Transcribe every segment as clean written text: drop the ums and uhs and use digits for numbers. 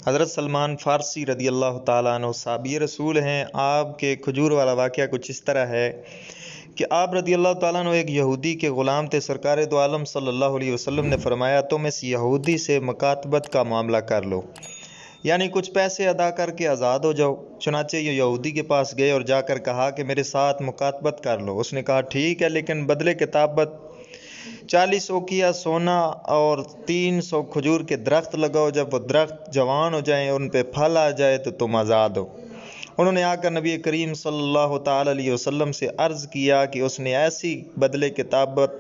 حضرت سلمان فارسی رضی اللہ تعالیٰ عنہ صحابی رسول ہیں۔ آپ کے کھجور والا واقعہ کچھ اس طرح ہے کہ آپ رضی اللہ تعالیٰ عنہ ایک یہودی کے غلام تھے۔ سرکار دو عالم صلی اللہ علیہ وسلم نے فرمایا تم اس یہودی سے مکاتبت کا معاملہ کر لو، یعنی کچھ پیسے ادا کر کے آزاد ہو جاؤ۔ چنانچہ یہ یہودی کے پاس گئے اور جا کر کہا کہ میرے ساتھ مکاتبت کر لو۔ اس نے کہا ٹھیک ہے، لیکن بدلے کتابت 40 اوقیہ سونا اور 300 کھجور کے درخت لگاؤ۔ جب وہ درخت جوان ہو جائیں اور ان پہ پھل آ جائے تو تم آزاد ہو۔ انہوں نے آ کر نبی کریم صلی اللہ تعالیٰ علیہ وسلم سے عرض کیا کہ اس نے ایسی بدلے کتابت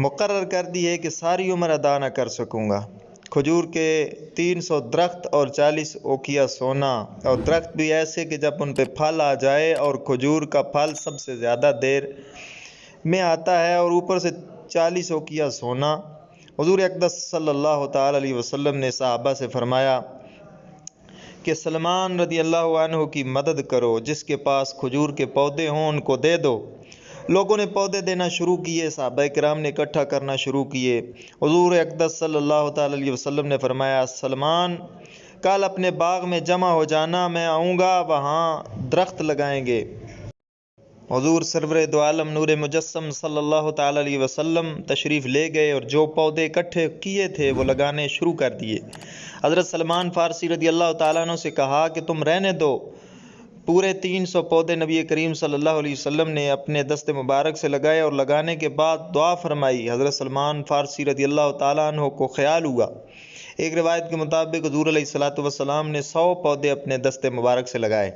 مقرر کر دی ہے کہ ساری عمر ادا نہ کر سکوں گا۔ کھجور کے 300 درخت اور 40 اوقیہ سونا، اور درخت بھی ایسے کہ جب ان پہ پھل آ جائے، اور کھجور کا پھل سب سے زیادہ دیر میں آتا ہے، اور اوپر سے 40 اوقیہ سونا۔ حضور اقدس صلی اللہ تعالیٰ علیہ وسلم نے صحابہ سے فرمایا کہ سلمان رضی اللہ عنہ کی مدد کرو، جس کے پاس کھجور کے پودے ہوں ان کو دے دو۔ لوگوں نے پودے دینا شروع کیے، صحابہ کرام نے اکٹھا کرنا شروع کیے۔ حضور اقدس صلی اللہ تعالیٰ علیہ وسلم نے فرمایا سلمان کل اپنے باغ میں جمع ہو جانا، میں آؤں گا، وہاں درخت لگائیں گے۔ حضور سرور دو عالم نور مجسم صلی اللہ تعالیٰ علیہ وسلم تشریف لے گئے اور جو پودے اکٹھے کیے تھے وہ لگانے شروع کر دیے۔ حضرت سلمان فارسی رضی اللہ تعالیٰ عنہ سے کہا کہ تم رہنے دو۔ پورے 300 پودے نبی کریم صلی اللہ علیہ وسلم نے اپنے دست مبارک سے لگائے، اور لگانے کے بعد دعا فرمائی۔ حضرت سلمان فارسی رضی اللہ تعالیٰ عنہ کو خیال ہوا، ایک روایت کے مطابق حضور علیہ الصلوۃ والسلام نے 100 پودے اپنے دست مبارک سے لگائے۔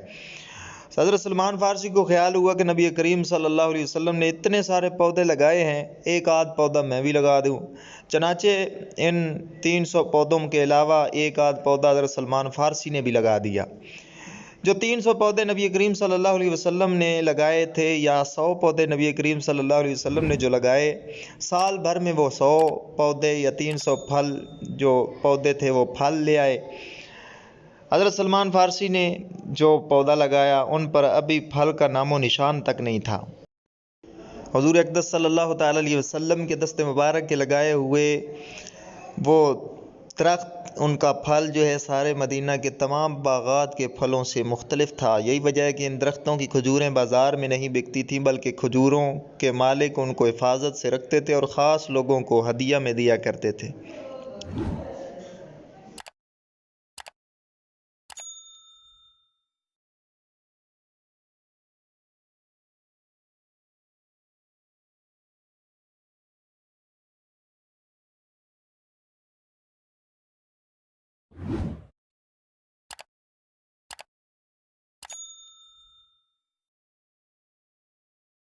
حضرت سلمان فارسی کو خیال ہوا کہ نبی کریم صلی اللہ علیہ وسلم نے اتنے سارے پودے لگائے ہیں، ایک آدھ پودا میں بھی لگا دوں۔ چنانچہ ان 300 پودوں کے علاوہ ایک آدھ پودا حضرت سلمان فارسی نے بھی لگا دیا۔ جو 300 پودے نبی کریم صلی اللہ علیہ وسلم نے لگائے تھے، یا 100 پودے نبی کریم صلی اللہ علیہ وسلم نے جو لگائے، سال بھر میں وہ 100 پودے یا 300 پھل جو پودے تھے وہ پھل لے آئے۔ حضرت سلمان فارسی نے جو پودا لگایا ان پر ابھی پھل کا نام و نشان تک نہیں تھا۔ حضور اقدس صلی اللہ تعالیٰ علیہ وسلم کے دست مبارک کے لگائے ہوئے وہ درخت، ان کا پھل جو ہے سارے مدینہ کے تمام باغات کے پھلوں سے مختلف تھا۔ یہی وجہ ہے کہ ان درختوں کی کھجوریں بازار میں نہیں بکتی تھیں، بلکہ کھجوروں کے مالک ان کو حفاظت سے رکھتے تھے اور خاص لوگوں کو ہدیہ میں دیا کرتے تھے۔